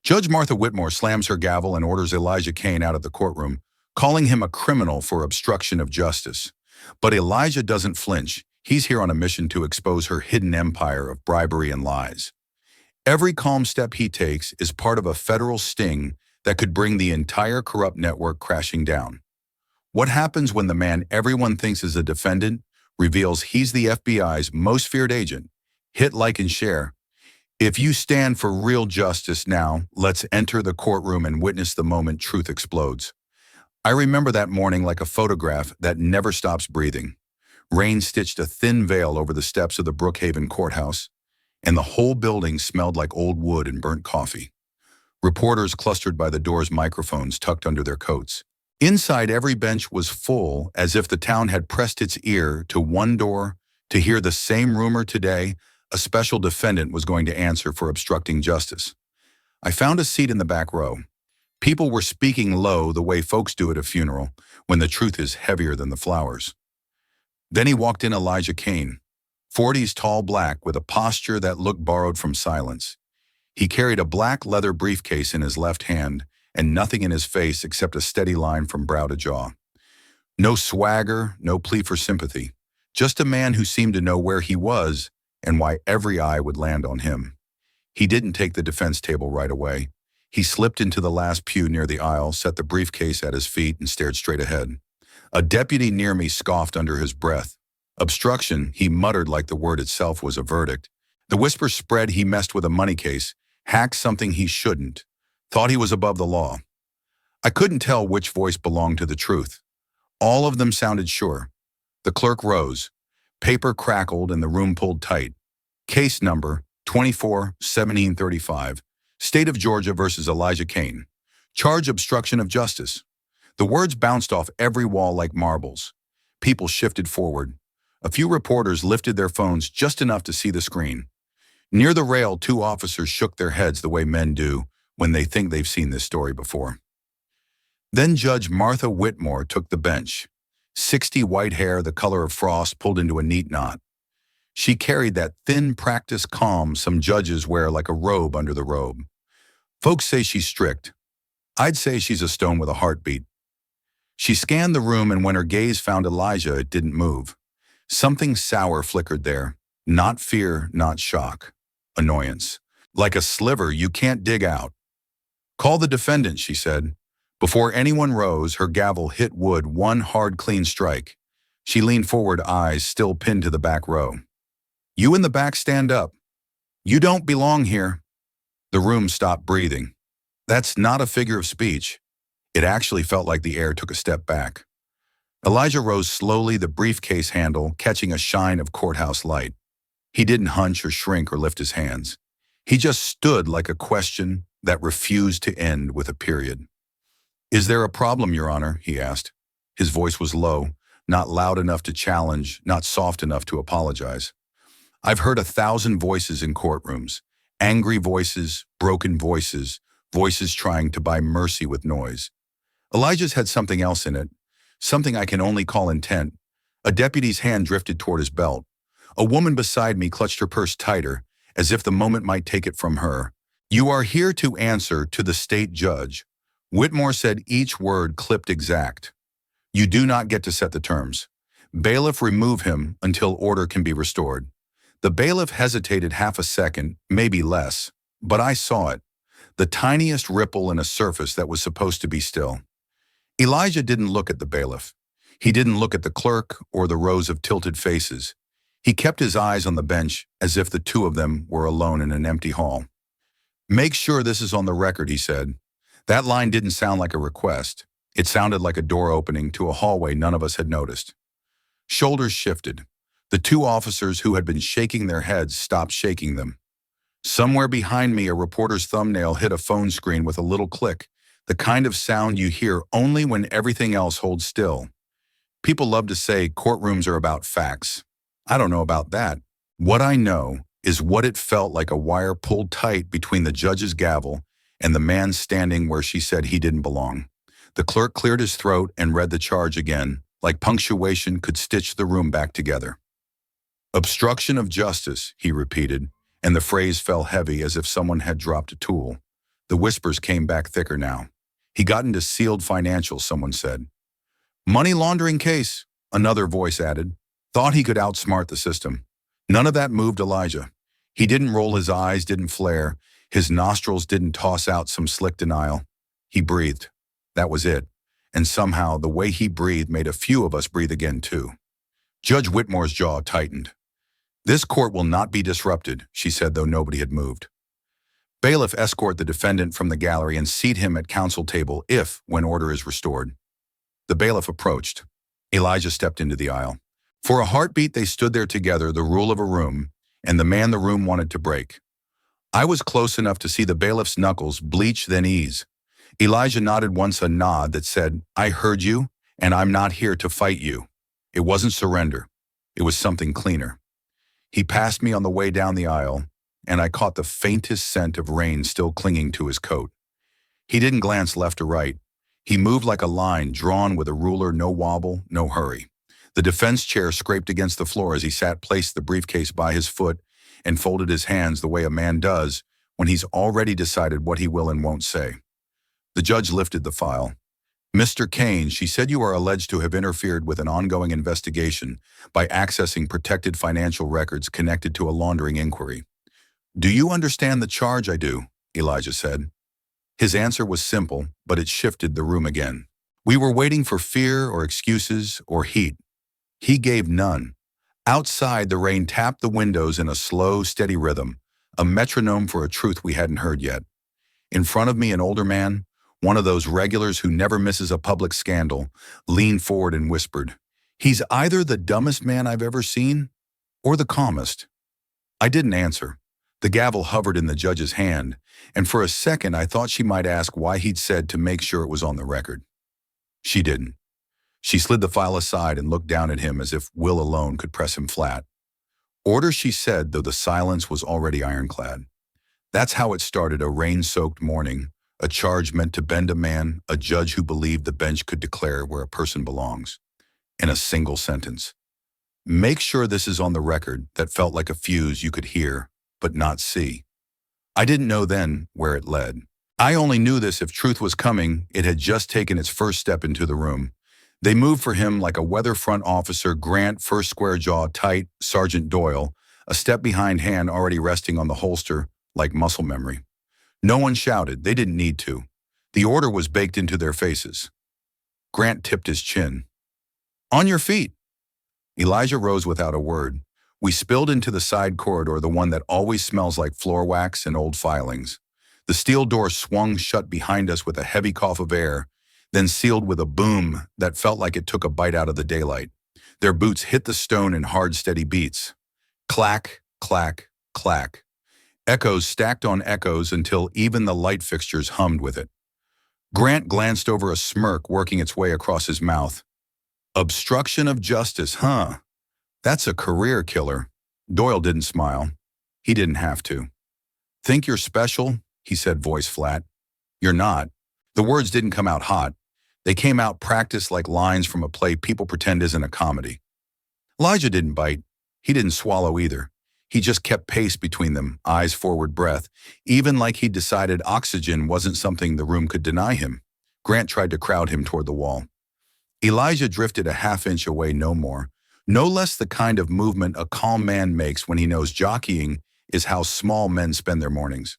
Judge Martha Whitmore slams her gavel and orders Elijah Kane out of the courtroom, calling him a criminal for obstruction of justice. But Elijah doesn't flinch. He's here on a mission to expose her hidden empire of bribery and lies. Every calm step he takes is part of a federal sting that could bring the entire corrupt network crashing down. What happens when the man everyone thinks is a defendant reveals he's the FBI's most feared agent? Hit like and share. If you stand for real justice now, let's enter the courtroom and witness the moment truth explodes. I remember that morning like a photograph that never stops breathing. Rain stitched a thin veil over the steps of the Brookhaven courthouse, and the whole building smelled like old wood and burnt coffee. Reporters clustered by the door's microphones tucked under their coats. Inside, every bench was full, as if the town had pressed its ear to one door to hear the same rumor today: a special defendant was going to answer for obstructing justice. I found a seat in the back row. People were speaking low the way folks do at a funeral, when the truth is heavier than the flowers. Then he walked in, Elijah Kane, 40s tall, black, with a posture that looked borrowed from silence. He carried a black leather briefcase in his left hand, and nothing in his face except a steady line from brow to jaw. No swagger, no plea for sympathy. Just a man who seemed to know where he was and why every eye would land on him. He didn't take the defense table right away. He slipped into the last pew near the aisle, set the briefcase at his feet, and stared straight ahead. A deputy near me scoffed under his breath. Obstruction, he muttered like the word itself was a verdict. The whisper spread he messed with a money case, hacked something he shouldn't, thought he was above the law. I couldn't tell which voice belonged to the truth. All of them sounded sure. The clerk rose. Paper crackled and the room pulled tight. Case number 24-1735. State of Georgia versus Elijah Kane. Charge obstruction of justice. The words bounced off every wall like marbles. People shifted forward. A few reporters lifted their phones just enough to see the screen. Near the rail, two officers shook their heads the way men do when they think they've seen this story before. Then Judge Martha Whitmore took the bench. 60 white hair, the color of frost, pulled into a neat knot. She carried that thin, practiced calm some judges wear like a robe under the robe. Folks say she's strict. I'd say she's a stone with a heartbeat. She scanned the room, and when her gaze found Elijah, it didn't move. Something sour flickered there. Not fear, not shock. Annoyance. Like a sliver you can't dig out. Call the defendant, she said. Before anyone rose, her gavel hit wood one hard, clean strike. She leaned forward, eyes still pinned to the back row. You in the back, stand up. You don't belong here. The room stopped breathing. That's not a figure of speech. It actually felt like the air took a step back. Elijah rose slowly, the briefcase handle catching a shine of courthouse light. He didn't hunch or shrink or lift his hands. He just stood like a question that refused to end with a period. Is there a problem, Your Honor? He asked. His voice was low, not loud enough to challenge, not soft enough to apologize. I've heard 1,000 voices in courtrooms. Angry voices, broken voices, voices trying to buy mercy with noise. Elijah's had something else in it, something I can only call intent. A deputy's hand drifted toward his belt. A woman beside me clutched her purse tighter, as if the moment might take it from her. You are here to answer to the state judge. Whitmore said, each word clipped exact. You do not get to set the terms. Bailiff, remove him until order can be restored. The bailiff hesitated half a second, maybe less, but I saw it. The tiniest ripple in a surface that was supposed to be still. Elijah didn't look at the bailiff. He didn't look at the clerk or the rows of tilted faces. He kept his eyes on the bench as if the two of them were alone in an empty hall. Make sure this is on the record, he said. That line didn't sound like a request. It sounded like a door opening to a hallway none of us had noticed. Shoulders shifted. The two officers who had been shaking their heads stopped shaking them. Somewhere behind me, a reporter's thumbnail hit a phone screen with a little click, the kind of sound you hear only when everything else holds still. People love to say courtrooms are about facts. I don't know about that. What I know is what it felt like: a wire pulled tight between the judge's gavel and the man standing where she said he didn't belong. The clerk cleared his throat and read the charge again, like punctuation could stitch the room back together. Obstruction of justice, he repeated, and the phrase fell heavy as if someone had dropped a tool. The whispers came back thicker now. He got into sealed financials, someone said. Money laundering case, another voice added. Thought he could outsmart the system. None of that moved Elijah. He didn't roll his eyes, didn't flare. His nostrils didn't toss out some slick denial. He breathed. That was it. And somehow, the way he breathed made a few of us breathe again, too. Judge Whitmore's jaw tightened. This court will not be disrupted, she said, though nobody had moved. Bailiff, escort the defendant from the gallery and seat him at counsel table if, when order is restored. The bailiff approached. Elijah stepped into the aisle. For a heartbeat, they stood there together, the rule of a room, and the man the room wanted to break. I was close enough to see the bailiff's knuckles bleach then ease. Elijah nodded once, a nod that said, I heard you, and I'm not here to fight you. It wasn't surrender. It was something cleaner. He passed me on the way down the aisle, and I caught the faintest scent of rain still clinging to his coat. He didn't glance left or right. He moved like a line drawn with a ruler, no wobble, no hurry. The defense chair scraped against the floor as he sat, placed the briefcase by his foot, and folded his hands the way a man does when he's already decided what he will and won't say. The judge lifted the file. Mr. Kane, she said you are alleged to have interfered with an ongoing investigation by accessing protected financial records connected to a laundering inquiry. Do you understand the charge? I do, Elijah said. His answer was simple, but it shifted the room again. We were waiting for fear or excuses or heat. He gave none. Outside, the rain tapped the windows in a slow, steady rhythm, a metronome for a truth we hadn't heard yet. In front of me, an older man, one of those regulars who never misses a public scandal, leaned forward and whispered, He's either the dumbest man I've ever seen or the calmest. I didn't answer. The gavel hovered in the judge's hand, and for a second I thought she might ask why he'd said to make sure it was on the record. She didn't. She slid the file aside and looked down at him as if will alone could press him flat. Order, she said, though the silence was already ironclad. That's how it started, a rain-soaked morning, a charge meant to bend a man, a judge who believed the bench could declare where a person belongs. In a single sentence. Make sure this is on the record. That felt like a fuse you could hear, but not see. I didn't know then where it led. I only knew this if truth was coming. It had just taken its first step into the room. They moved for him like a weather front officer, Grant, first square jaw tight, Sergeant Doyle, a step behind, hand already resting on the holster like muscle memory. No one shouted. They didn't need to. The order was baked into their faces. Grant tipped his chin. On your feet. Elijah rose without a word. We spilled into the side corridor, the one that always smells like floor wax and old filings. The steel door swung shut behind us with a heavy cough of air, then sealed with a boom that felt like it took a bite out of the daylight. Their boots hit the stone in hard, steady beats. Clack, clack, clack. Echoes stacked on echoes until even the light fixtures hummed with it. Grant glanced over, a smirk working its way across his mouth. Obstruction of justice, huh? That's a career killer. Doyle didn't smile. He didn't have to. Think you're special? He said, voice flat. You're not. The words didn't come out hot. They came out practiced like lines from a play people pretend isn't a comedy. Elijah didn't bite. He didn't swallow either. He just kept pace between them, eyes forward, breath, even like he'd decided oxygen wasn't something the room could deny him. Grant tried to crowd him toward the wall. Elijah drifted a half-inch away, no more. No less the kind of movement a calm man makes when he knows jockeying is how small men spend their mornings.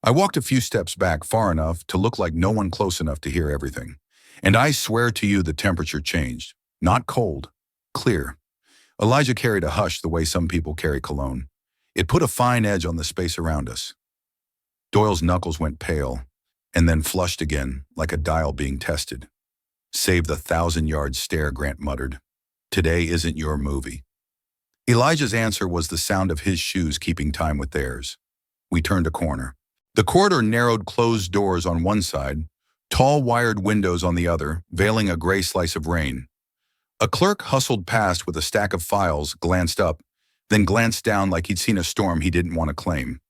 I walked a few steps back, far enough to look like no one close enough to hear everything. And I swear to you the temperature changed. Not cold. Clear. Elijah carried a hush the way some people carry cologne. It put a fine edge on the space around us. Doyle's knuckles went pale, and then flushed again, like a dial being tested. Save the 1,000-yard stare, Grant muttered. Today isn't your movie. Elijah's answer was the sound of his shoes keeping time with theirs. We turned a corner. The corridor narrowed, closed doors on one side, tall wired windows on the other, veiling a gray slice of rain. A clerk hustled past with a stack of files, glanced up, then glanced down like he'd seen a storm he didn't want to claim.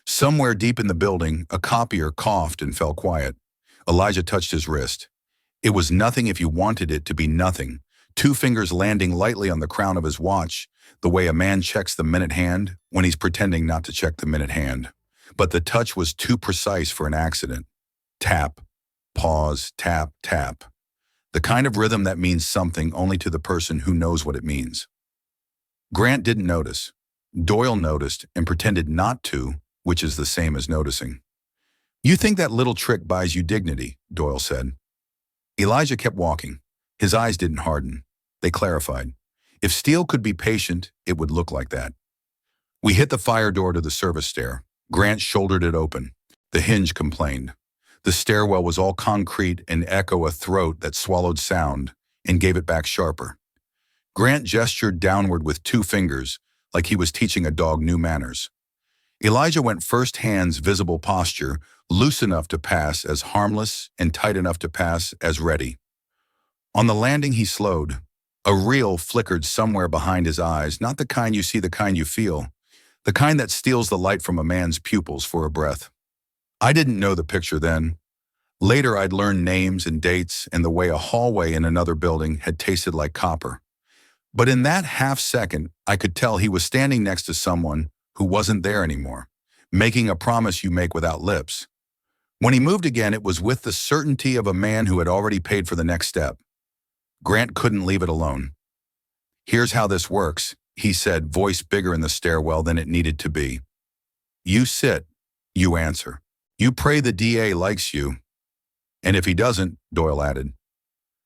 Somewhere deep in the building, a copier coughed and fell quiet. Elijah touched his wrist. It was nothing if you wanted it to be nothing, 2 fingers landing lightly on the crown of his watch, the way a man checks the minute hand when he's pretending not to check the minute hand. but the touch was too precise for an accident. Tap, pause, tap, tap. The kind of rhythm that means something only to the person who knows what it means. Grant didn't notice. Doyle noticed and pretended not to, which is the same as noticing. "You think that little trick buys you dignity," Doyle said. Elijah kept walking. His eyes didn't harden. They clarified. If steel could be patient, it would look like that. We hit the fire door to the service stair. Grant shouldered it open. The hinge complained. The stairwell was all concrete and echo a throat that swallowed sound and gave it back sharper. Grant gestured downward with 2 fingers, like he was teaching a dog new manners. Elijah went first, hands visible posture, loose enough to pass as harmless and tight enough to pass as ready. On the landing he slowed. A reel flickered somewhere behind his eyes, not the kind you see, the kind you feel, the kind that steals the light from a man's pupils for a breath. I didn't know the picture then. Later I'd learned names and dates and the way a hallway in another building had tasted like copper. But in that half second, I could tell he was standing next to someone who wasn't there anymore, making a promise you make without lips. When he moved again, it was with the certainty of a man who had already paid for the next step. Grant couldn't leave it alone. "Here's how this works," he said, voice bigger in the stairwell than it needed to be. "You sit, you answer. You pray the DA likes you. And if he doesn't," Doyle added.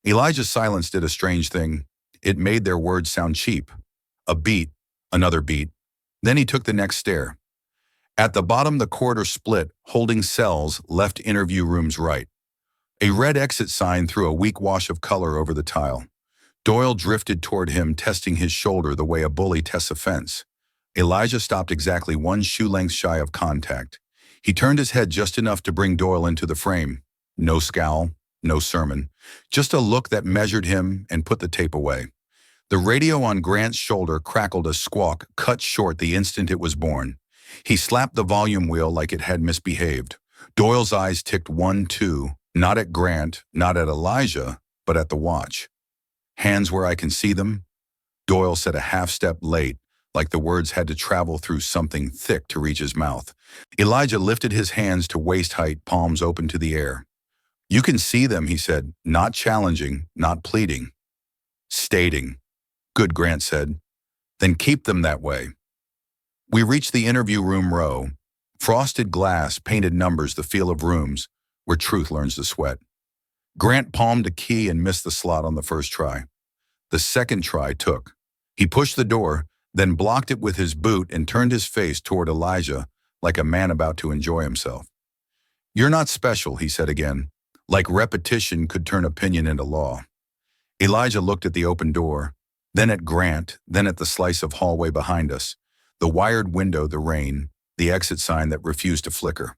Elijah's silence did a strange thing. It made their words sound cheap. A beat, another beat. Then he took the next stair. At the bottom, the corridor split, holding cells left interview rooms right. A red exit sign threw a weak wash of color over the tile. Doyle drifted toward him, testing his shoulder the way a bully tests a fence. Elijah stopped exactly 1 shoe length shy of contact. He turned his head just enough to bring Doyle into the frame. No scowl, no sermon, just a look that measured him and put the tape away. The radio on Grant's shoulder crackled a squawk, cut short the instant it was born. He slapped the volume wheel like it had misbehaved. Doyle's eyes ticked 1, 2, not at Grant, not at Elijah, but at the watch. "Hands where I can see them?" Doyle said a half step late, like the words had to travel through something thick to reach his mouth. Elijah lifted his hands to waist height, palms open to the air. "You can see them," he said, not challenging, not pleading. "Stating." "Good," Grant said. "Then keep them that way." We reached the interview room row. Frosted glass, painted numbers, the feel of rooms where truth learns to sweat. Grant palmed a key and missed the slot on the first try. The second try took. He pushed the door, then blocked it with his boot and turned his face toward Elijah like a man about to enjoy himself. "You're not special," he said again, like repetition could turn opinion into law. Elijah looked at the open door, then at Grant, then at the slice of hallway behind us, the wired window, the rain, the exit sign that refused to flicker.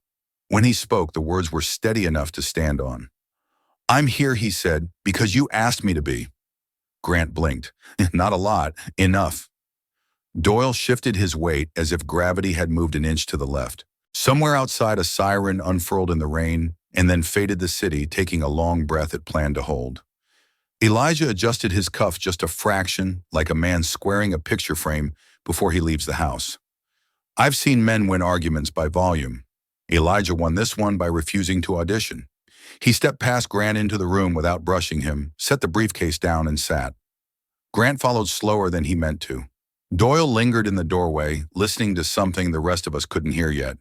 When he spoke, the words were steady enough to stand on. "I'm here," he said, "because you asked me to be." Grant blinked. "Not a lot. Enough." Doyle shifted his weight as if gravity had moved an inch to the left. Somewhere outside, a siren unfurled in the rain and then faded the city, taking a long breath it planned to hold. Elijah adjusted his cuff just a fraction, like a man squaring a picture frame before he leaves the house. I've seen men win arguments by volume. Elijah won this one by refusing to audition. He stepped past Grant into the room without brushing him, set the briefcase down and sat. Grant followed slower than he meant to. Doyle lingered in the doorway, listening to something the rest of us couldn't hear yet.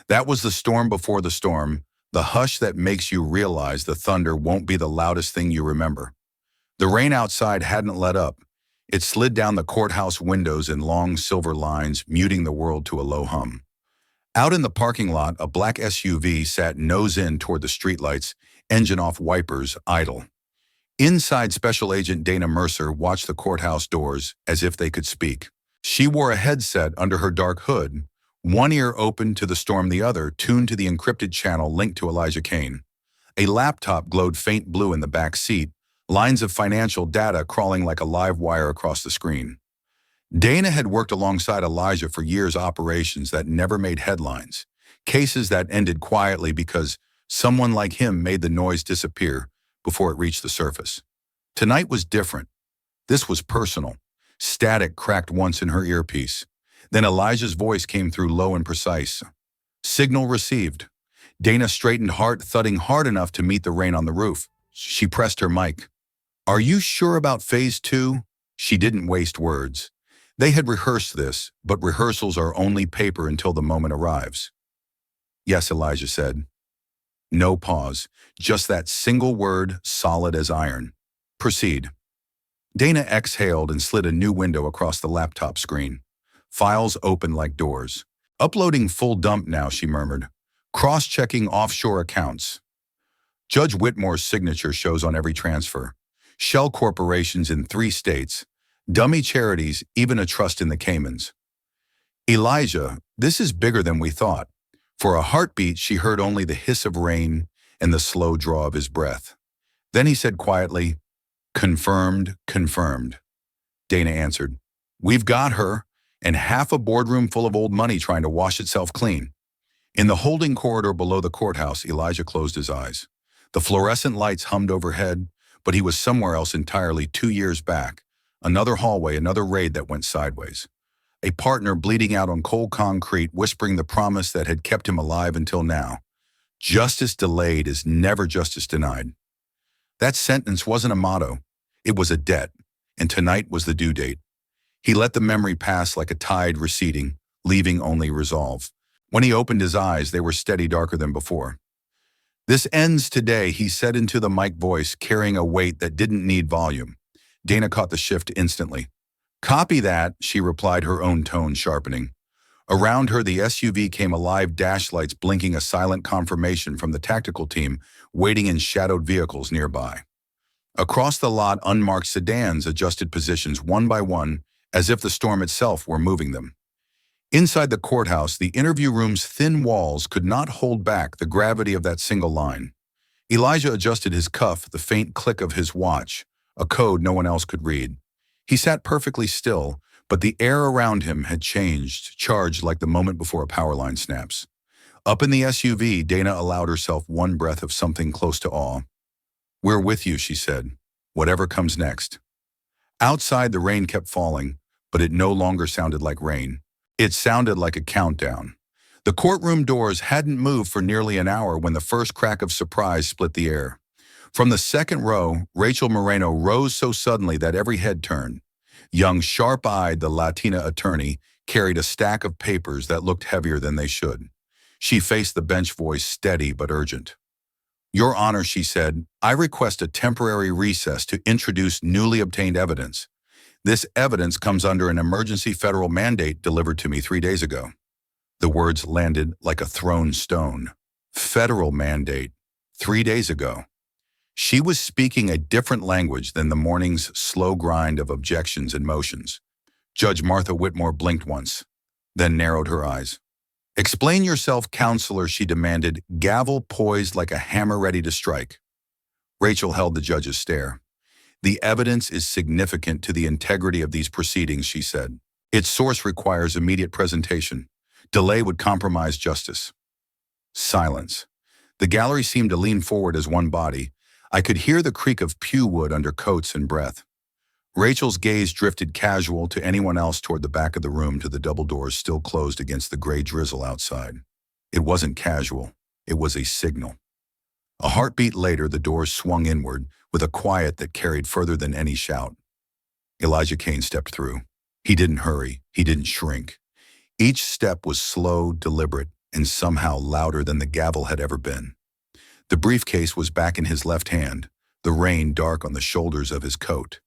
That was the storm before the storm, the hush that makes you realize the thunder won't be the loudest thing you remember. The rain outside hadn't let up. It slid down the courthouse windows in long silver lines, muting the world to a low hum. Out in the parking lot, a black SUV sat nose in toward the streetlights, engine off, wipers idle. Inside, Special Agent Dana Mercer watched the courthouse doors as if they could speak. She wore a headset under her dark hood, one ear open to the storm, the other tuned to the encrypted channel linked to Elijah Kane. A laptop glowed faint blue in the back seat, lines of financial data crawling like a live wire across the screen. Dana had worked alongside Elijah for years, operations that never made headlines, cases that ended quietly because someone like him made the noise disappear before it reached the surface. Tonight was different. This was personal. Static cracked once in her earpiece. Then Elijah's voice came through low and precise. Signal received. Dana straightened, heart thudding hard enough to meet the rain on the roof. She pressed her mic. Are you sure about phase 2? She didn't waste words. They had rehearsed this, but rehearsals are only paper until the moment arrives. Yes, Elijah said. No pause, just that single word, solid as iron. Proceed. Dana exhaled and slid a new window across the laptop screen. Files opened like doors. Uploading full dump now, she murmured. Cross-checking offshore accounts. Judge Whitmore's signature shows on every transfer. Shell corporations in 3 states. Dummy charities, even a trust in the Caymans. Elijah, this is bigger than we thought. For a heartbeat, she heard only the hiss of rain and the slow draw of his breath. Then he said quietly, confirmed, confirmed. Dana answered, we've got her, and half a boardroom full of old money trying to wash itself clean. In the holding corridor below the courthouse, Elijah closed his eyes. The fluorescent lights hummed overhead, but he was somewhere else entirely 2 years back. Another hallway, another raid that went sideways. A partner bleeding out on cold concrete, whispering the promise that had kept him alive until now. Justice delayed is never justice denied. That sentence wasn't a motto. It was a debt, and tonight was the due date. He let the memory pass like a tide receding, leaving only resolve. When he opened his eyes, they were steady, darker than before. This ends today, he said into the mic voice, carrying a weight that didn't need volume. Dana caught the shift instantly. Copy that, she replied, her own tone sharpening. Around her, the SUV came alive, dash lights blinking, a silent confirmation from the tactical team waiting in shadowed vehicles nearby. Across the lot, unmarked sedans adjusted positions one by one, as if the storm itself were moving them. Inside the courthouse, the interview room's thin walls could not hold back the gravity of that single line. Elijah adjusted his cuff, the faint click of his watch, a code no one else could read. He sat perfectly still, but the air around him had changed, charged like the moment before a power line snaps. Up in the SUV, Dana allowed herself one breath of something close to awe. We're with you, she said, whatever comes next. Outside, the rain kept falling, but it no longer sounded like rain. It sounded like a countdown. The courtroom doors hadn't moved for nearly an hour when the first crack of surprise split the air. From the second row, Rachel Moreno rose so suddenly that every head turned. Young, sharp-eyed, the Latina attorney carried a stack of papers that looked heavier than they should. She faced the bench, voice steady but urgent. Your Honor, she said, I request a temporary recess to introduce newly obtained evidence. This evidence comes under an emergency federal mandate delivered to me 3 days ago. The words landed like a thrown stone. Federal mandate. 3 days ago. She was speaking a different language than the morning's slow grind of objections and motions. Judge Martha Whitmore blinked once, then narrowed her eyes. Explain yourself, counselor, she demanded, gavel poised like a hammer ready to strike. Rachel held the judge's stare. The evidence is significant to the integrity of these proceedings, she said. Its source requires immediate presentation. Delay would compromise justice. Silence. The gallery seemed to lean forward as one body. I could hear the creak of pew wood under coats and breath. Rachel's gaze drifted casual to anyone else toward the back of the room, to the double doors still closed against the gray drizzle outside. It wasn't casual. It was a signal. A heartbeat later, the doors swung inward with a quiet that carried further than any shout. Elijah Kane stepped through. He didn't hurry. He didn't shrink. Each step was slow, deliberate, and somehow louder than the gavel had ever been. The briefcase was back in his left hand, the rain dark on the shoulders of his coat.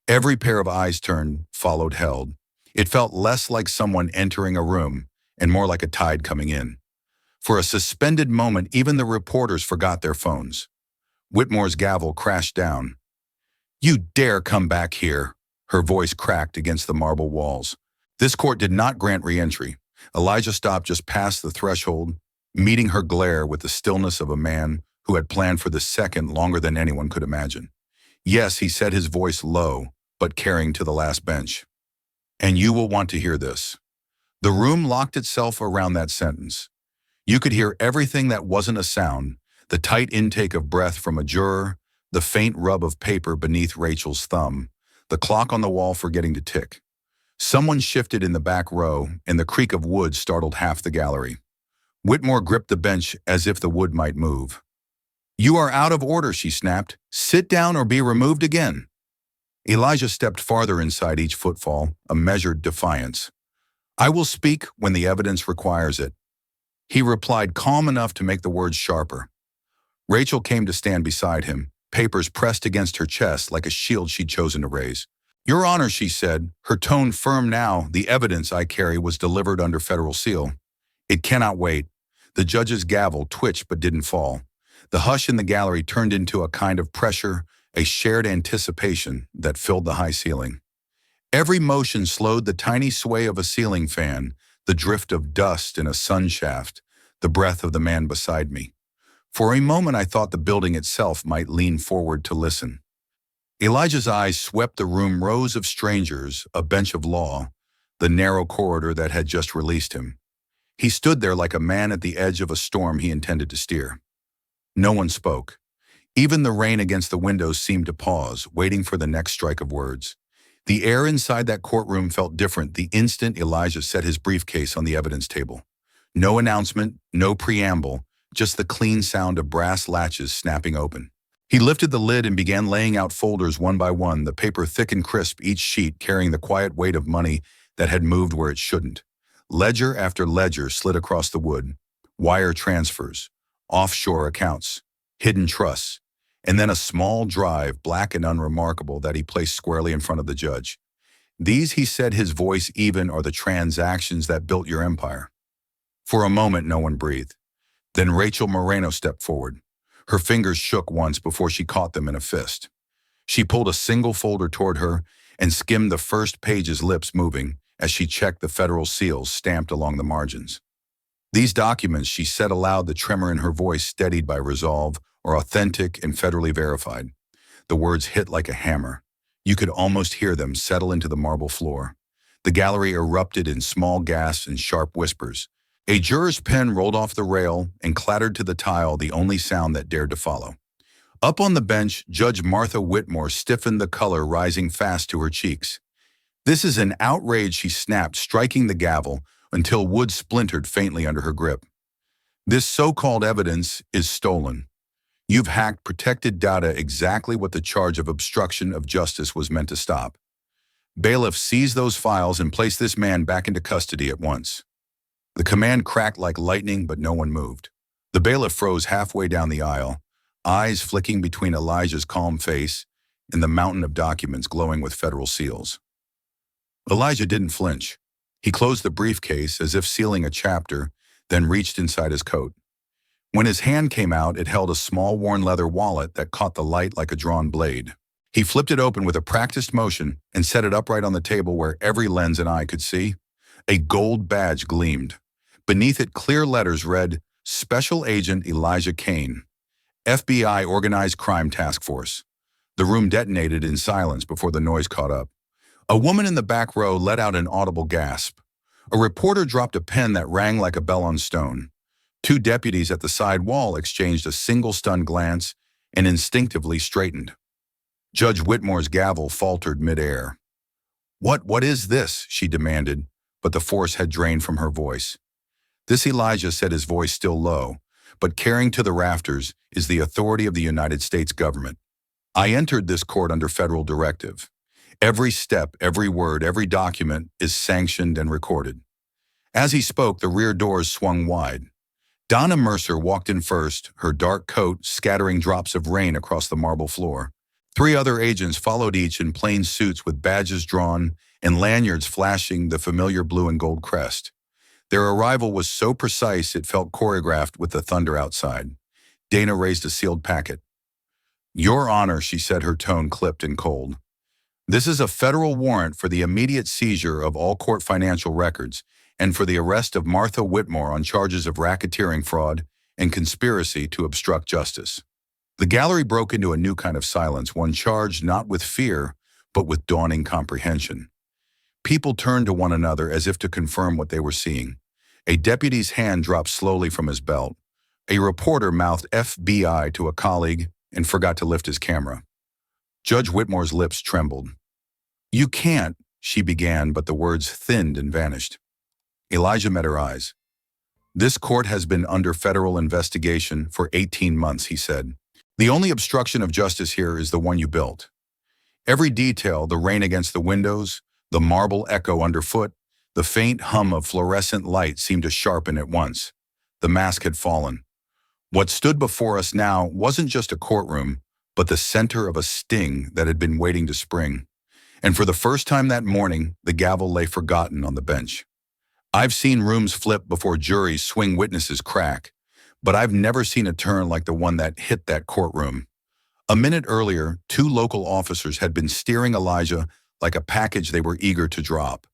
Every pair of eyes turned, followed, held. It felt less like someone entering a room and more like a tide coming in. For a suspended moment, even the reporters forgot their phones. Whitmore's gavel crashed down. You dare come back here, her voice cracked against the marble walls. This court did not grant re-entry. Elijah stopped just past the threshold, meeting her glare with the stillness of a man who had planned for the second longer than anyone could imagine. Yes, he said, his voice low, but carrying to the last bench. And you will want to hear this. The room locked itself around that sentence. You could hear everything that wasn't a sound, the tight intake of breath from a juror, the faint rub of paper beneath Rachel's thumb, the clock on the wall forgetting to tick. Someone shifted in the back row, and the creak of wood startled half the gallery. Whitmore gripped the bench as if the wood might move. "You are out of order," she snapped. "Sit down or be removed again." Elijah stepped farther inside each footfall, a measured defiance. "I will speak when the evidence requires it." He replied, calm enough to make the words sharper. Rachel came to stand beside him, papers pressed against her chest like a shield she'd chosen to raise. "Your Honor," she said, her tone firm now, "the evidence I carry was delivered under federal seal. It cannot wait." The judge's gavel twitched but didn't fall. The hush in the gallery turned into a kind of pressure, a shared anticipation that filled the high ceiling. Every motion slowed the tiny sway of a ceiling fan, the drift of dust in a sun shaft, the breath of the man beside me. For a moment I thought the building itself might lean forward to listen. Elijah's eyes swept the room, rows of strangers, a bench of law, the narrow corridor that had just released him. He stood there like a man at the edge of a storm he intended to steer. No one spoke. Even the rain against the windows seemed to pause, waiting for the next strike of words. The air inside that courtroom felt different the instant Elijah set his briefcase on the evidence table. No announcement, no preamble, just the clean sound of brass latches snapping open. He lifted the lid and began laying out folders one by one, the paper thick and crisp, each sheet carrying the quiet weight of money that had moved where it shouldn't. Ledger after ledger slid across the wood. Wire transfers, offshore accounts, hidden trusts, and then a small drive, black and unremarkable, that he placed squarely in front of the judge. "These," he said, his voice even, "are the transactions that built your empire." For a moment, no one breathed. Then Rachel Moreno stepped forward. Her fingers shook once before she caught them in a fist. She pulled a single folder toward her and skimmed the first page's, lips moving as she checked the federal seals stamped along the margins. "These documents," she said aloud, the tremor in her voice steadied by resolve, "are authentic and federally verified." The words hit like a hammer. You could almost hear them settle into the marble floor. The gallery erupted in small gasps and sharp whispers. A juror's pen rolled off the rail and clattered to the tile, the only sound that dared to follow. Up on the bench, Judge Martha Whitmore stiffened, the color rising fast to her cheeks. "This is an outrage," she snapped, striking the gavel until wood splintered faintly under her grip. "This so-called evidence is stolen. You've hacked protected data, exactly what the charge of obstruction of justice was meant to stop. Bailiff, seize those files and place this man back into custody at once." The command cracked like lightning, but no one moved. The bailiff froze halfway down the aisle, eyes flicking between Elijah's calm face and the mountain of documents glowing with federal seals. Elijah didn't flinch. He closed the briefcase as if sealing a chapter, then reached inside his coat. When his hand came out, it held a small worn leather wallet that caught the light like a drawn blade. He flipped it open with a practiced motion and set it upright on the table where every lens and eye could see. A gold badge gleamed. Beneath it, clear letters read, "Special Agent Elijah Kane, FBI Organized Crime Task Force." The room detonated in silence before the noise caught up. A woman in the back row let out an audible gasp. A reporter dropped a pen that rang like a bell on stone. Two deputies at the side wall exchanged a single stunned glance and instinctively straightened. Judge Whitmore's gavel faltered midair. What is this?" she demanded, but the force had drained from her voice. "This," Elijah said, his voice still low, but carrying to the rafters, "is the authority of the United States government. I entered this court under federal directive. Every step, every word, every document is sanctioned and recorded." As he spoke, the rear doors swung wide. Donna Mercer walked in first, her dark coat scattering drops of rain across the marble floor. Three other agents followed, each in plain suits with badges drawn and lanyards flashing the familiar blue and gold crest. Their arrival was so precise it felt choreographed with the thunder outside. Dana raised a sealed packet. "Your Honor," she said, her tone clipped and cold. "This is a federal warrant for the immediate seizure of all court financial records and for the arrest of Martha Whitmore on charges of racketeering, fraud, and conspiracy to obstruct justice." The gallery broke into a new kind of silence, one charged not with fear, but with dawning comprehension. People turned to one another as if to confirm what they were seeing. A deputy's hand dropped slowly from his belt. A reporter mouthed FBI to a colleague and forgot to lift his camera. Judge Whitmore's lips trembled. "You can't," she began, but the words thinned and vanished. Elijah met her eyes. This court has been under federal investigation for 18 months, he said. The only obstruction of justice here is the one you built. Every detail, the rain against the windows, the marble echo underfoot, the faint hum of fluorescent light seemed to sharpen at once. The mask had fallen. What stood before us now wasn't just a courtroom, but the center of a sting that had been waiting to spring. And for the first time that morning, the gavel lay forgotten on the bench. I've seen rooms flip before juries swing witnesses crack, but I've never seen a turn like the one that hit that courtroom. A minute earlier, two local officers had been steering Elijah like a package they were eager to drop.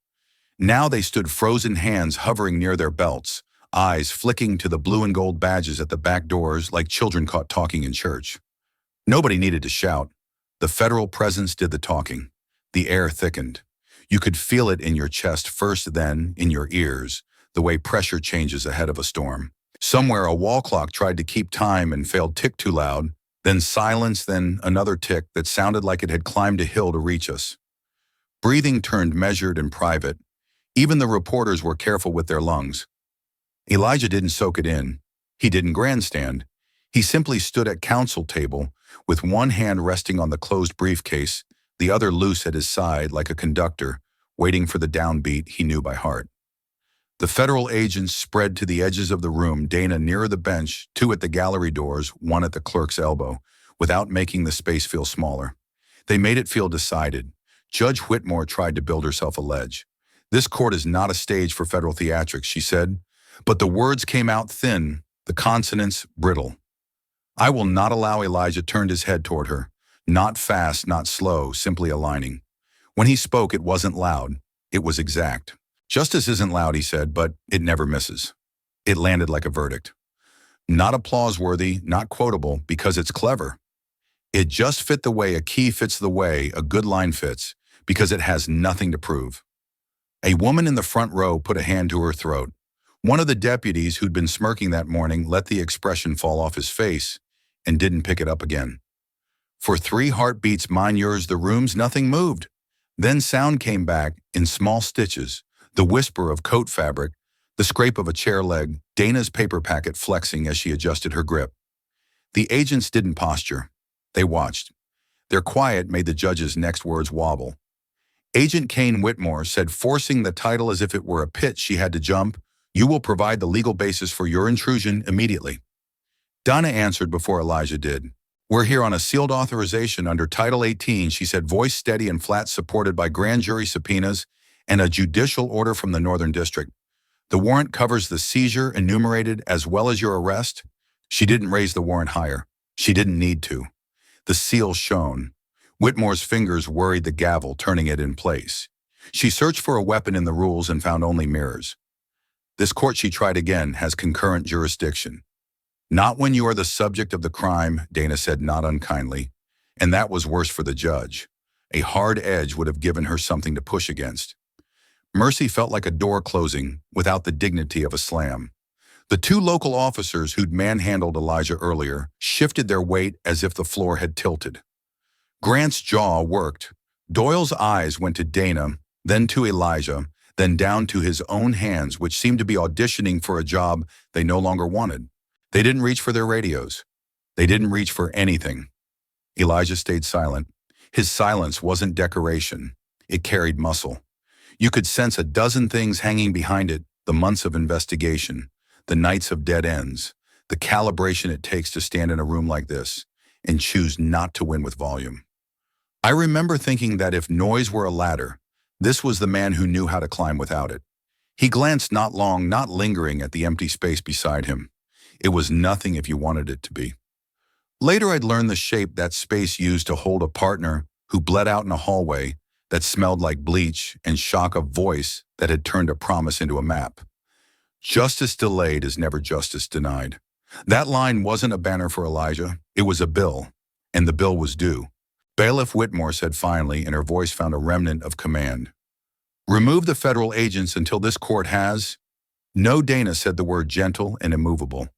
Now they stood frozen hands hovering near their belts, eyes flicking to the blue and gold badges at the back doors like children caught talking in church. Nobody needed to shout. The federal presence did the talking. The air thickened. You could feel it in your chest first, then in your ears, the way pressure changes ahead of a storm. Somewhere a wall clock tried to keep time and failed tick too loud, then silence, then another tick that sounded like it had climbed a hill to reach us. Breathing turned measured and private. Even the reporters were careful with their lungs. Elijah didn't soak it in. He didn't grandstand. He simply stood at counsel table with one hand resting on the closed briefcase, the other loose at his side like a conductor, waiting for the downbeat he knew by heart. The federal agents spread to the edges of the room, Dana nearer the bench, two at the gallery doors, one at the clerk's elbow, without making the space feel smaller. They made it feel decided. Judge Whitmore tried to build herself a ledge. This court is not a stage for federal theatrics, she said, but the words came out thin, the consonants brittle. I will not allow. Elijah turned his head toward her. Not fast, not slow, simply aligning. When he spoke, it wasn't loud. It was exact. Justice isn't loud, he said, but it never misses. It landed like a verdict. Not applause-worthy, not quotable, because it's clever. It just fit the way a key fits the way a good line fits, because it has nothing to prove. A woman in the front row put a hand to her throat. One of the deputies who'd been smirking that morning let the expression fall off his face and didn't pick it up again. For 3 heartbeats, mine, yours, the room's, nothing moved. Then sound came back in small stitches, the whisper of coat fabric, the scrape of a chair leg, Dana's paper packet flexing as she adjusted her grip. The agents didn't posture. They watched. Their quiet made the judge's next words wobble. Agent Kane Whitmore said, forcing the title as if it were a pitch she had to jump, "You will provide the legal basis for your intrusion immediately." Donna answered before Elijah did. "We're here on a sealed authorization under Title 18, she said, voice steady and flat, supported by grand jury subpoenas and a judicial order from the Northern District. The warrant covers the seizure enumerated as well as your arrest." She didn't raise the warrant higher. She didn't need to. The seal shone. Whitmore's fingers worried the gavel, turning it in place. She searched for a weapon in the rules and found only mirrors. This court, she tried again, has concurrent jurisdiction. "Not when you are the subject of the crime," Dana said not unkindly. And that was worse for the judge. A hard edge would have given her something to push against. Mercy felt like a door closing without the dignity of a slam. The 2 local officers who'd manhandled Elijah earlier shifted their weight as if the floor had tilted. Grant's jaw worked. Doyle's eyes went to Dana, then to Elijah, then down to his own hands, which seemed to be auditioning for a job they no longer wanted. They didn't reach for their radios. They didn't reach for anything. Elijah stayed silent. His silence wasn't decoration. It carried muscle. You could sense a dozen things hanging behind it: the months of investigation, the nights of dead ends, the calibration it takes to stand in a room like this and choose not to win with volume. I remember thinking that if noise were a ladder, this was the man who knew how to climb without it. He glanced not long, not lingering, at the empty space beside him. It was nothing if you wanted it to be. Later I'd learned the shape that space used to hold a partner who bled out in a hallway that smelled like bleach and shock a voice that had turned a promise into a map. Justice delayed is never justice denied. That line wasn't a banner for Elijah. It was a bill, and the bill was due. Bailiff Whitmore said finally, and her voice found a remnant of command, "Remove the federal agents until this court has—" No, Dana said the word, gentle and immovable.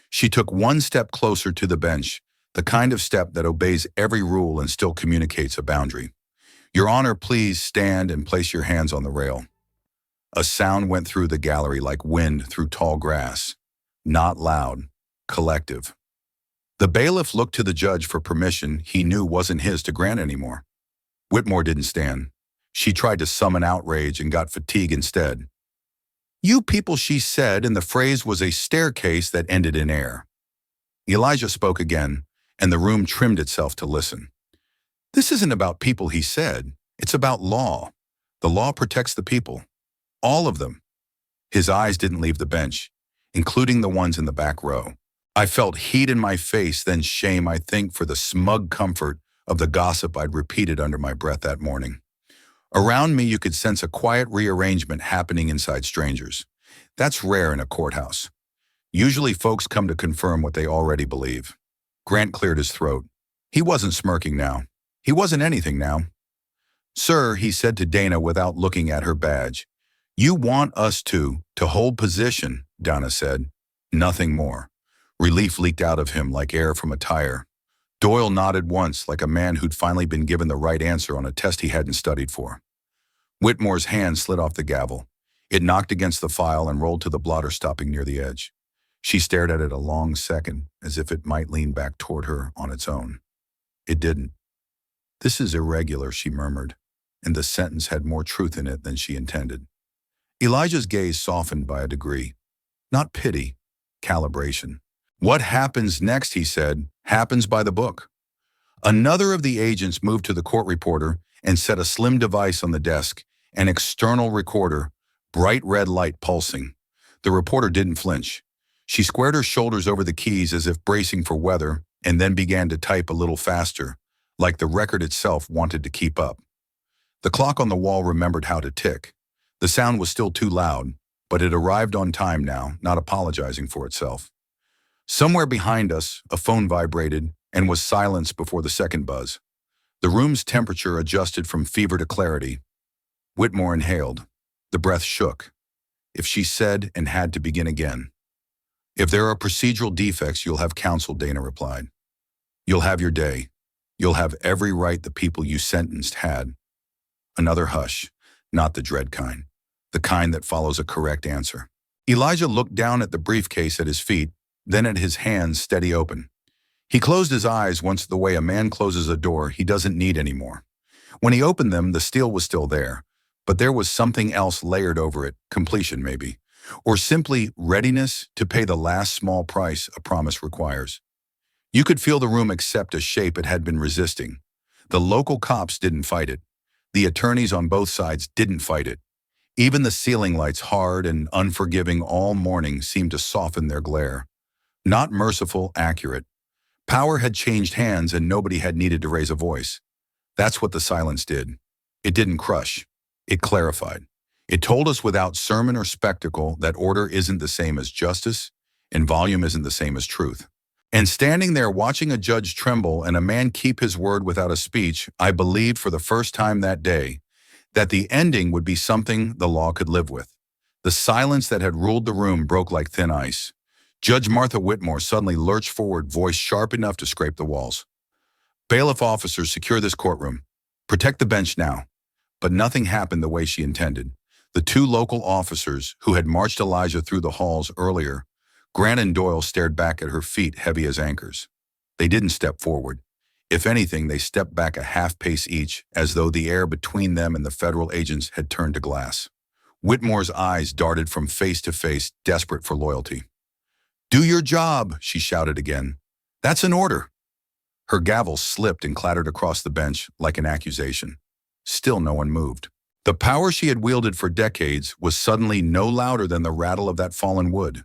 She took one step closer to the bench, the kind of step that obeys every rule and still communicates a boundary. "Your Honor, please stand and place your hands on the rail." A sound went through the gallery like wind through tall grass. Not loud, collective. The bailiff looked to the judge for permission he knew wasn't his to grant anymore. Whitmore didn't stand. She tried to summon outrage and got fatigue instead. "You people," she said, and the phrase was a staircase that ended in air. Elijah spoke again, and the room trimmed itself to listen. "This isn't about people," he said. "It's about law. The law protects the people. All of them." His eyes didn't leave the bench, including the ones in the back row. I felt heat in my face, then shame, I think, for the smug comfort of the gossip I'd repeated under my breath that morning. Around me, you could sense a quiet rearrangement happening inside strangers. That's rare in a courthouse. Usually folks come to confirm what they already believe. Grant cleared his throat. He wasn't smirking now. He wasn't anything now. "Sir," he said to Dana without looking at her badge. "You want us to hold position," Dana said. Nothing more. Relief leaked out of him like air from a tire. Doyle nodded once, like a man who'd finally been given the right answer on a test he hadn't studied for. Whitmore's hand slid off the gavel. It knocked against the file and rolled to the blotter, stopping near the edge. She stared at it a long second, as if it might lean back toward her on its own. It didn't. "This is irregular," she murmured, and the sentence had more truth in it than she intended. Elijah's gaze softened by a degree. Not pity, calibration. "What happens next," he said, "happens by the book." Another of the agents moved to the court reporter and set a slim device on the desk, an external recorder, bright red light pulsing. The reporter didn't flinch. She squared her shoulders over the keys as if bracing for weather, and then began to type a little faster, like the record itself wanted to keep up. The clock on the wall remembered how to tick. The sound was still too loud, but it arrived on time now, not apologizing for itself. Somewhere behind us, a phone vibrated and was silenced before the second buzz. The room's temperature adjusted from fever to clarity. Whitmore inhaled. The breath shook. If she said and had to begin again. "If there are procedural defects, you'll have counsel," Dana replied. "You'll have your day. You'll have every right the people you sentenced had." Another hush, not the dread kind, the kind that follows a correct answer. Elijah looked down at the briefcase at his feet, then at his hands steady open. He closed his eyes once the way a man closes a door he doesn't need anymore. When he opened them, the steel was still there, but there was something else layered over it, completion maybe, or simply readiness to pay the last small price a promise requires. You could feel the room accept a shape it had been resisting. The local cops didn't fight it. The attorneys on both sides didn't fight it. Even the ceiling lights, hard and unforgiving all morning, seemed to soften their glare. Not merciful, accurate. Power had changed hands and nobody had needed to raise a voice. That's what the silence did. It didn't crush. It clarified. It told us without sermon or spectacle that order isn't the same as justice and volume isn't the same as truth. And standing there watching a judge tremble and a man keep his word without a speech, I believed for the first time that day that the ending would be something the law could live with. The silence that had ruled the room broke like thin ice. Judge Martha Whitmore suddenly lurched forward, voice sharp enough to scrape the walls. "Bailiff officers, secure this courtroom. Protect the bench now." But nothing happened the way she intended. The two local officers who had marched Elijah through the halls earlier, Grant and Doyle, stared back at her feet heavy as anchors. They didn't step forward. If anything, they stepped back a half pace each, as though the air between them and the federal agents had turned to glass. Whitmore's eyes darted from face to face, desperate for loyalty. "Do your job," she shouted again. "That's an order." Her gavel slipped and clattered across the bench like an accusation. Still no one moved. The power she had wielded for decades was suddenly no louder than the rattle of that fallen wood.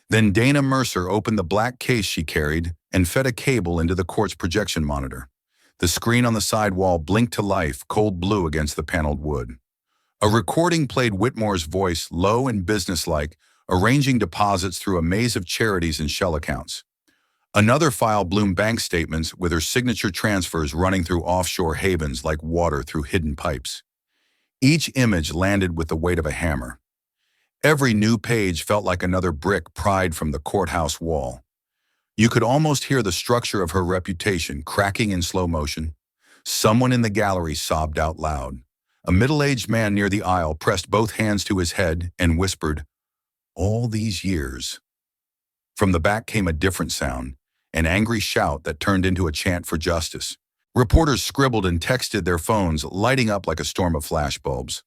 Then Dana Mercer opened the black case she carried and fed a cable into the court's projection monitor. The screen on the side wall blinked to life, cold blue against the paneled wood. A recording played Whitmore's voice, low and businesslike, arranging deposits through a maze of charities and shell accounts. Another file bloomed bank statements with her signature transfers running through offshore havens like water through hidden pipes. Each image landed with the weight of a hammer. Every new page felt like another brick pried from the courthouse wall. You could almost hear the structure of her reputation cracking in slow motion. Someone in the gallery sobbed out loud. A middle-aged man near the aisle pressed both hands to his head and whispered, "All these years." From the back came a different sound, an angry shout that turned into a chant for justice. Reporters scribbled and texted their phones, lighting up like a storm of flashbulbs.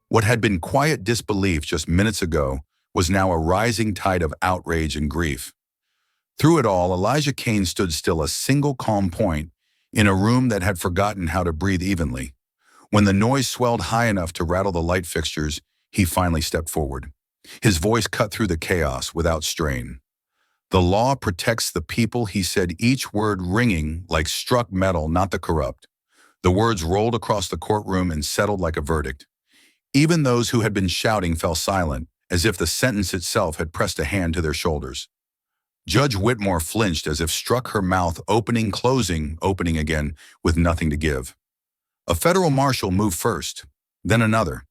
What had been quiet disbelief just minutes ago was now a rising tide of outrage and grief. Through it all, Elijah Kane stood still, a single calm point, in a room that had forgotten how to breathe evenly. When the noise swelled high enough to rattle the light fixtures, he finally stepped forward. His voice cut through the chaos without strain. "The law protects the people," he said, each word ringing like struck metal, not the corrupt. The words rolled across the courtroom and settled like a verdict. Even those who had been shouting fell silent, as if the sentence itself had pressed a hand to their shoulders. Judge Whitmore flinched as if struck, her mouth opening, closing, opening again, with nothing to give. A federal marshal moved first, then another.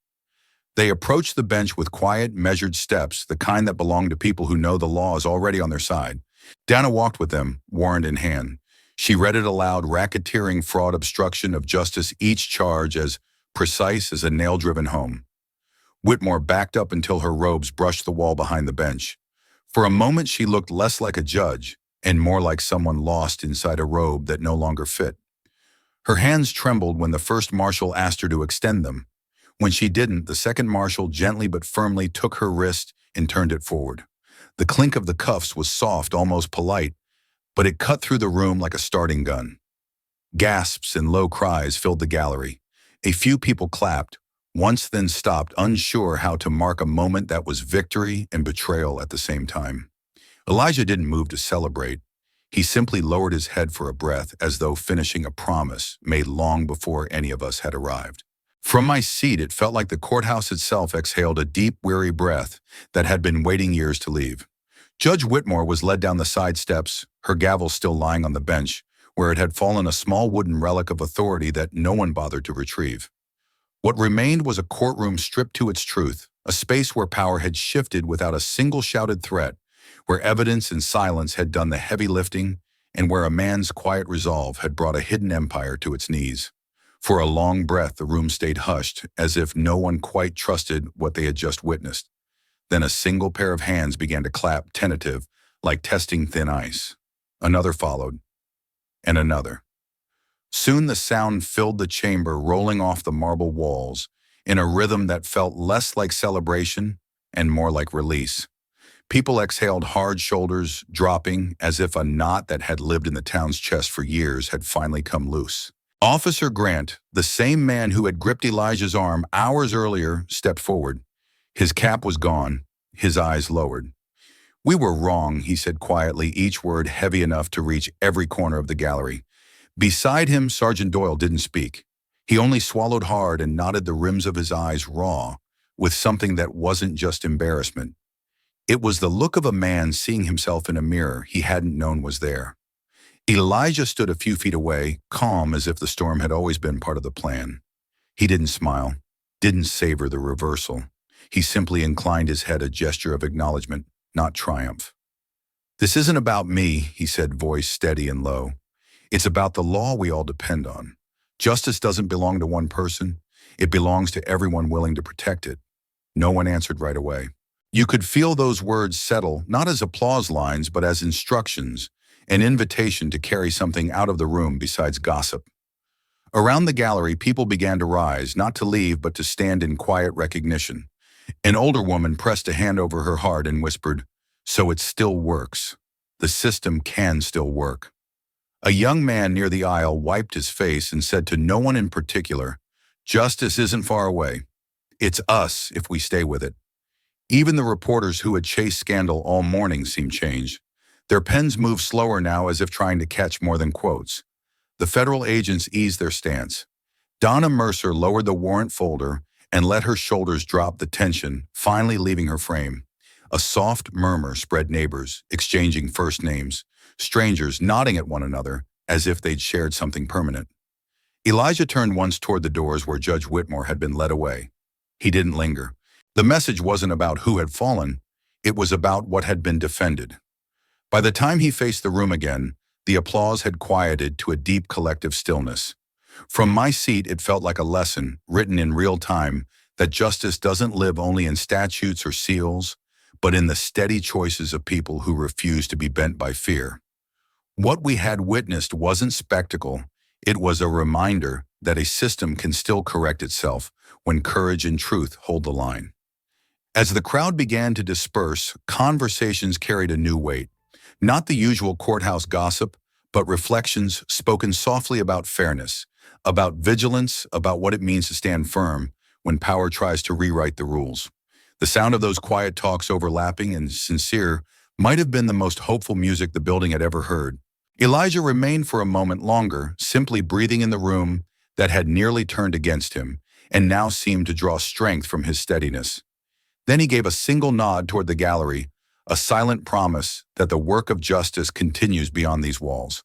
They approached the bench with quiet, measured steps, the kind that belong to people who know the law is already on their side. Dana walked with them, warrant in hand. She read it aloud: racketeering, fraud, obstruction of justice, each charge as precise as a nail-driven home. Whitmore backed up until her robes brushed the wall behind the bench. For a moment she looked less like a judge and more like someone lost inside a robe that no longer fit. Her hands trembled when the first marshal asked her to extend them. When she didn't, the second marshal gently but firmly took her wrist and turned it forward. The clink of the cuffs was soft, almost polite, but it cut through the room like a starting gun. Gasps and low cries filled the gallery. A few people clapped, once then stopped, unsure how to mark a moment that was victory and betrayal at the same time. Elijah didn't move to celebrate. He simply lowered his head for a breath, as though finishing a promise made long before any of us had arrived. From my seat, it felt like the courthouse itself exhaled a deep, weary breath that had been waiting years to leave. Judge Whitmore was led down the side steps, her gavel still lying on the bench, where it had fallen, a small wooden relic of authority that no one bothered to retrieve. What remained was a courtroom stripped to its truth, a space where power had shifted without a single shouted threat, where evidence and silence had done the heavy lifting, and where a man's quiet resolve had brought a hidden empire to its knees. For a long breath, the room stayed hushed, as if no one quite trusted what they had just witnessed. Then a single pair of hands began to clap, tentative, like testing thin ice. Another followed, and another. Soon the sound filled the chamber, rolling off the marble walls, in a rhythm that felt less like celebration and more like release. People exhaled, hard, shoulders dropping, as if a knot that had lived in the town's chest for years had finally come loose. Officer Grant, the same man who had gripped Elijah's arm hours earlier, stepped forward. His cap was gone, his eyes lowered. "We were wrong," he said quietly, each word heavy enough to reach every corner of the gallery. Beside him, Sergeant Doyle didn't speak. He only swallowed hard and nodded, the rims of his eyes raw, with something that wasn't just embarrassment. It was the look of a man seeing himself in a mirror he hadn't known was there. Elijah stood a few feet away, calm as if the storm had always been part of the plan. He didn't smile, didn't savor the reversal. He simply inclined his head, a gesture of acknowledgement, not triumph. "This isn't about me," he said, voice steady and low. "It's about the law we all depend on. Justice doesn't belong to one person. It belongs to everyone willing to protect it." No one answered right away. You could feel those words settle, not as applause lines, but as instructions, an invitation to carry something out of the room besides gossip. Around the gallery, people began to rise, not to leave, but to stand in quiet recognition. An older woman pressed a hand over her heart and whispered, "So it still works. The system can still work." A young man near the aisle wiped his face and said to no one in particular, "Justice isn't far away. It's us if we stay with it." Even the reporters who had chased scandal all morning seemed changed. Their pens moved slower now, as if trying to catch more than quotes. The federal agents eased their stance. Donna Mercer lowered the warrant folder and let her shoulders drop, the tension finally leaving her frame. A soft murmur spread, neighbors exchanging first names, strangers nodding at one another as if they'd shared something permanent. Elijah turned once toward the doors where Judge Whitmore had been led away. He didn't linger. The message wasn't about who had fallen, it was about what had been defended. By the time he faced the room again, the applause had quieted to a deep collective stillness. From my seat, it felt like a lesson, written in real time, that justice doesn't live only in statutes or seals, but in the steady choices of people who refuse to be bent by fear. What we had witnessed wasn't spectacle, it was a reminder that a system can still correct itself when courage and truth hold the line. As the crowd began to disperse, conversations carried a new weight. Not the usual courthouse gossip, but reflections spoken softly about fairness, about vigilance, about what it means to stand firm when power tries to rewrite the rules. The sound of those quiet talks, overlapping and sincere, might have been the most hopeful music the building had ever heard. Elijah remained for a moment longer, simply breathing in the room that had nearly turned against him, and now seemed to draw strength from his steadiness. Then he gave a single nod toward the gallery, a silent promise that the work of justice continues beyond these walls.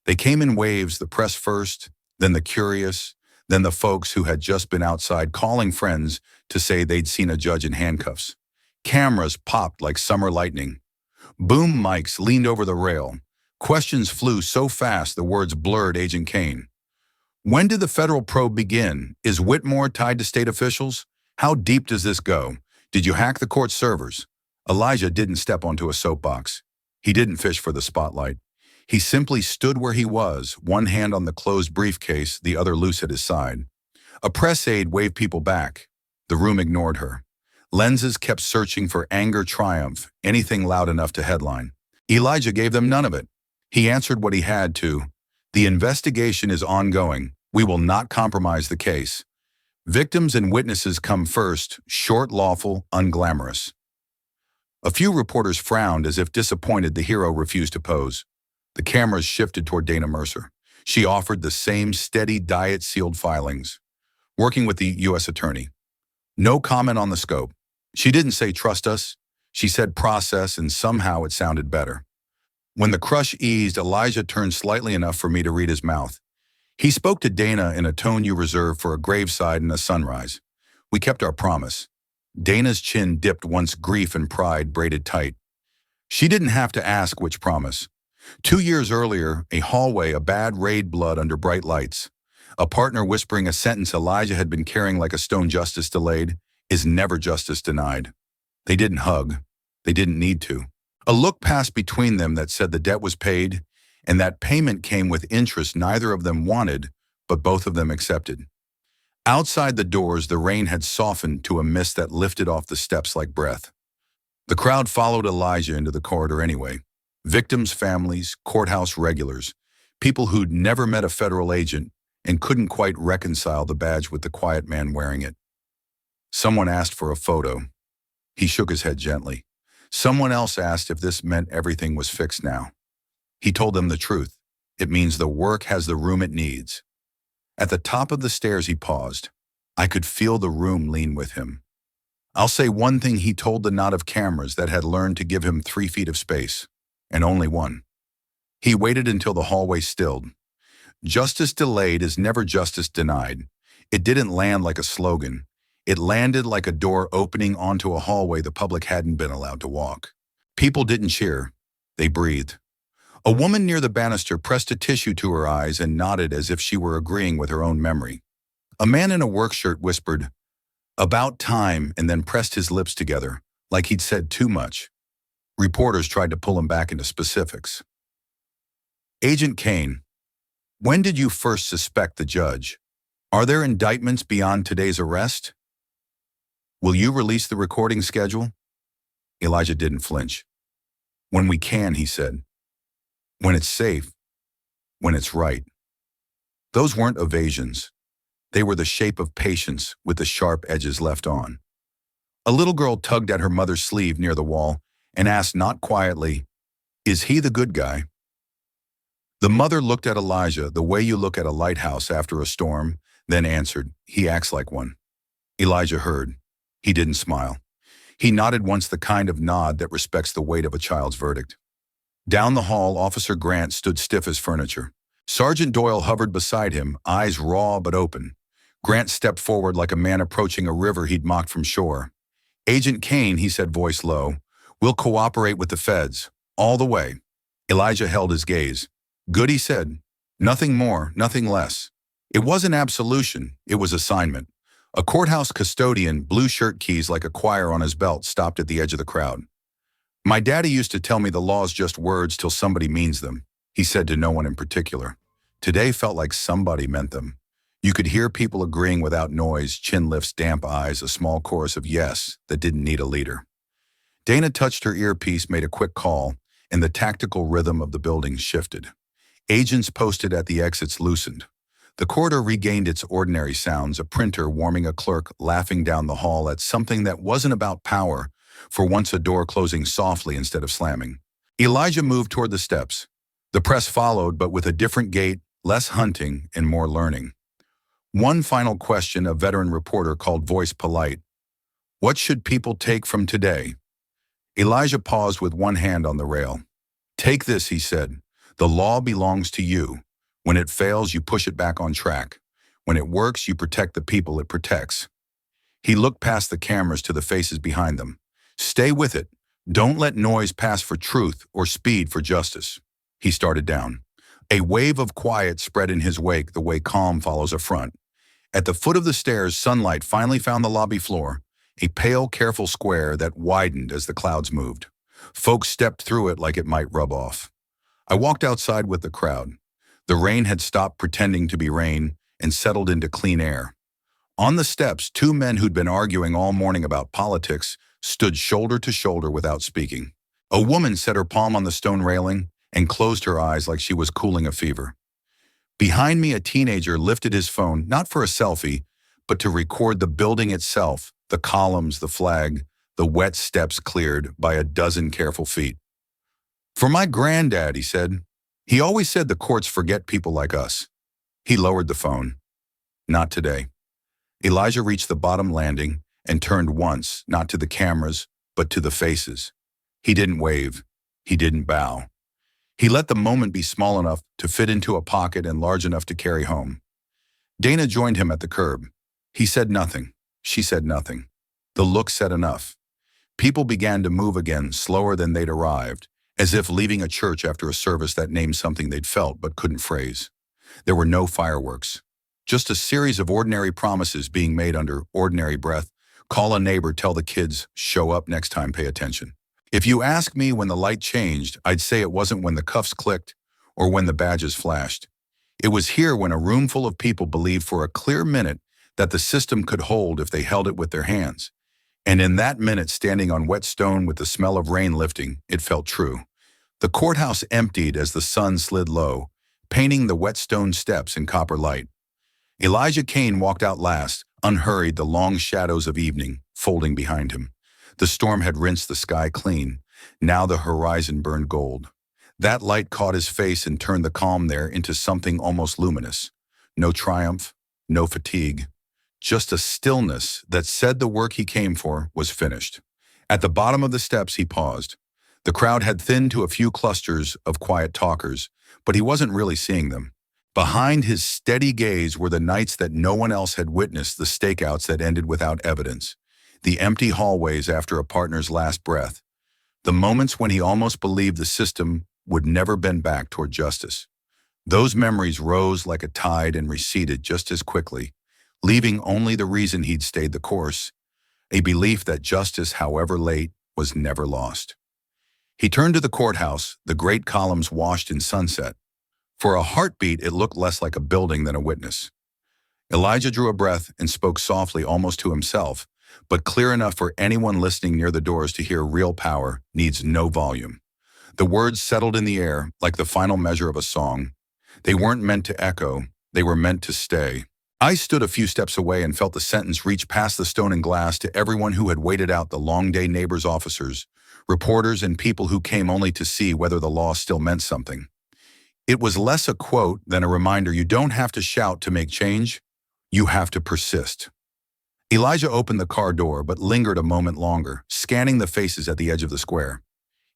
They came in waves, the press first, then the curious, then the folks who had just been outside calling friends to say they'd seen a judge in handcuffs. Cameras popped like summer lightning. Boom mics leaned over the rail. Questions flew so fast the words blurred Agent Kane. When did the federal probe begin? Is Whitmore tied to state officials? How deep does this go? Did you hack the court servers? Elijah didn't step onto a soapbox. He didn't fish for the spotlight. He simply stood where he was, one hand on the closed briefcase, the other loose at his side. A press aide waved people back. The room ignored her. Lenses kept searching for anger, triumph, anything loud enough to headline. Elijah gave them none of it. He answered what he had to. The investigation is ongoing. We will not compromise the case. Victims and witnesses come first, short, lawful, unglamorous. A few reporters frowned as if disappointed the hero refused to pose. The cameras shifted toward Dana Mercer. She offered the same steady diet-sealed filings, working with the U.S. attorney. No comment on the scope. She didn't say trust us. She said process, and somehow it sounded better. When the crush eased, Elijah turned slightly enough for me to read his mouth. He spoke to Dana in a tone you reserve for a graveside and a sunrise. We kept our promise. Dana's chin dipped once grief and pride braided tight. She didn't have to ask which promise. 2 years earlier, a hallway, a bad raid, blood under bright lights. A partner whispering a sentence Elijah had been carrying like a stone. Justice delayed is never justice denied. They didn't hug. They didn't need to. A look passed between them that said the debt was paid, and that payment came with interest neither of them wanted, but both of them accepted. Outside the doors, the rain had softened to a mist that lifted off the steps like breath. The crowd followed Elijah into the corridor anyway. Victims' families, courthouse regulars, people who'd never met a federal agent and couldn't quite reconcile the badge with the quiet man wearing it. Someone asked for a photo. He shook his head gently. Someone else asked if this meant everything was fixed now. He told them the truth. It means the work has the room it needs. At the top of the stairs, he paused. I could feel the room lean with him. I'll say one thing he told the knot of cameras that had learned to give him 3 feet of space, and only one. He waited until the hallway stilled. Justice delayed is never justice denied. It didn't land like a slogan. It landed like a door opening onto a hallway the public hadn't been allowed to walk. People didn't cheer. They breathed. A woman near the banister pressed a tissue to her eyes and nodded as if she were agreeing with her own memory. A man in a work shirt whispered, "About time," and then pressed his lips together, like he'd said too much. Reporters tried to pull him back into specifics. Agent Kane, when did you first suspect the judge? Are there indictments beyond today's arrest? Will you release the recording schedule? Elijah didn't flinch. When we can, he said. When it's safe. When it's right. Those weren't evasions. They were the shape of patience with the sharp edges left on. A little girl tugged at her mother's sleeve near the wall and asked not quietly, "Is he the good guy?" The mother looked at Elijah the way you look at a lighthouse after a storm, then answered, "He acts like one." Elijah heard. He didn't smile. He nodded once, the kind of nod that respects the weight of a child's verdict. Down the hall, Officer Grant stood stiff as furniture. Sergeant Doyle hovered beside him, eyes raw but open. Grant stepped forward like a man approaching a river he'd mocked from shore. "Agent Kane," he said, voice low, "we'll cooperate with the feds. All the way." Elijah held his gaze. "Good," he said. "Nothing more, nothing less." It wasn't absolution, it was assignment. A courthouse custodian, blue shirt keys like a choir on his belt, stopped at the edge of the crowd. My daddy used to tell me the law's just words till somebody means them, he said to no one in particular. Today felt like somebody meant them. You could hear people agreeing without noise, chin lifts, damp eyes, a small chorus of yes that didn't need a leader. Dana touched her earpiece, made a quick call, and the tactical rhythm of the building shifted. Agents posted at the exits loosened. The corridor regained its ordinary sounds, a printer warming a clerk laughing down the hall at something that wasn't about power, for once a door closing softly instead of slamming. Elijah moved toward the steps. The press followed, but with a different gait, less hunting and more learning. One final question, a veteran reporter called, voice polite. What should people take from today? Elijah paused with one hand on the rail. Take this, he said. The law belongs to you. When it fails, you push it back on track. When it works, you protect the people it protects. He looked past the cameras to the faces behind them. Stay with it. Don't let noise pass for truth or speed for justice. He started down. A wave of quiet spread in his wake, the way calm follows a front. At the foot of the stairs, sunlight finally found the lobby floor, a pale, careful square that widened as the clouds moved. Folks stepped through it like it might rub off. I walked outside with the crowd. The rain had stopped pretending to be rain and settled into clean air. On the steps, two men who'd been arguing all morning about politics stood shoulder to shoulder without speaking. A woman set her palm on the stone railing and closed her eyes like she was cooling a fever. Behind me, a teenager lifted his phone, not for a selfie, but to record the building itself, the columns, the flag, the wet steps cleared by a dozen careful feet. For my granddad, he said. He always said the courts forget people like us. He lowered the phone. Not today. Elijah reached the bottom landing and turned once, not to the cameras, but to the faces. He didn't wave. He didn't bow. He let the moment be small enough to fit into a pocket and large enough to carry home. Dana joined him at the curb. He said nothing. She said nothing. The look said enough. People began to move again, slower than they'd arrived, as if leaving a church after a service that named something they'd felt but couldn't phrase. There were no fireworks. Just a series of ordinary promises being made under ordinary breath. Call a neighbor, tell the kids, show up next time, pay attention. If you ask me when the light changed, I'd say it wasn't when the cuffs clicked or when the badges flashed. It was here when a room full of people believed for a clear minute that the system could hold if they held it with their hands. And in that minute, standing on wet stone with the smell of rain lifting, it felt true. The courthouse emptied as the sun slid low, painting the wet stone steps in copper light. Elijah Kane walked out last, unhurried, the long shadows of evening folding behind him. The storm had rinsed the sky clean. Now the horizon burned gold. That light caught his face and turned the calm there into something almost luminous. No triumph, no fatigue, just a stillness that said the work he came for was finished. At the bottom of the steps, he paused. The crowd had thinned to a few clusters of quiet talkers, but he wasn't really seeing them. Behind his steady gaze were the nights that no one else had witnessed, the stakeouts that ended without evidence, the empty hallways after a partner's last breath, the moments when he almost believed the system would never bend back toward justice. Those memories rose like a tide and receded just as quickly, leaving only the reason he'd stayed the course, a belief that justice, however late, was never lost. He turned to the courthouse, the great columns washed in sunset. For a heartbeat, it looked less like a building than a witness. Elijah drew a breath and spoke softly, almost to himself, but clear enough for anyone listening near the doors to hear. Real power needs no volume. The words settled in the air like the final measure of a song. They weren't meant to echo, they were meant to stay. I stood a few steps away and felt the sentence reach past the stone and glass to everyone who had waited out the long day, neighbors, officers, reporters, and people who came only to see whether the law still meant something. It was less a quote than a reminder: you don't have to shout to make change, you have to persist. Elijah opened the car door but lingered a moment longer, scanning the faces at the edge of the square.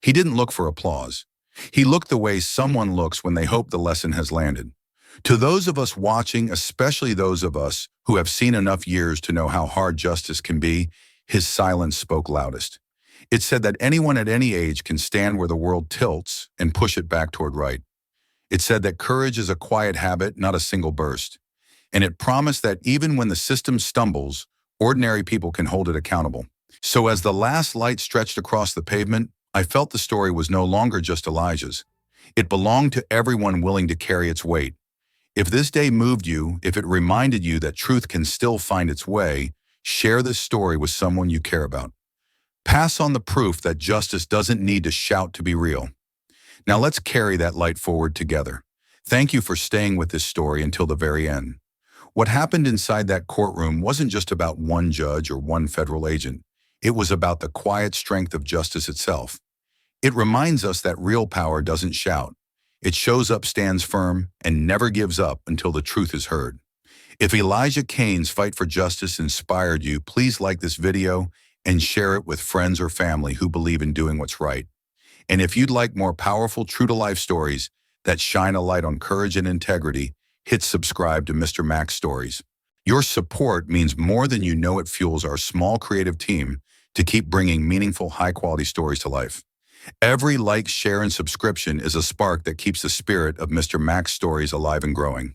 He didn't look for applause. He looked the way someone looks when they hope the lesson has landed. To those of us watching, especially those of us who have seen enough years to know how hard justice can be, his silence spoke loudest. It said that anyone at any age can stand where the world tilts and push it back toward right. It said that courage is a quiet habit, not a single burst. and it promised that even when the system stumbles, ordinary people can hold it accountable. So as the last light stretched across the pavement, I felt the story was no longer just Elijah's. It belonged to everyone willing to carry its weight. If this day moved you, if it reminded you that truth can still find its way, share this story with someone you care about. Pass on the proof that justice doesn't need to shout to be real. Now let's carry that light forward together. Thank you for staying with this story until the very end. What happened inside that courtroom wasn't just about one judge or one federal agent. It was about the quiet strength of justice itself. It reminds us that real power doesn't shout. It shows up, stands firm, and never gives up until the truth is heard. If Elijah Cain's fight for justice inspired you, please like this video and share it with friends or family who believe in doing what's right. And if you'd like more powerful, true-to-life stories that shine a light on courage and integrity, hit subscribe to Mr. Max Stories. Your support means more than you know. It fuels our small creative team to keep bringing meaningful, high-quality stories to life. Every like, share, and subscription is a spark that keeps the spirit of Mr. Max Stories alive and growing.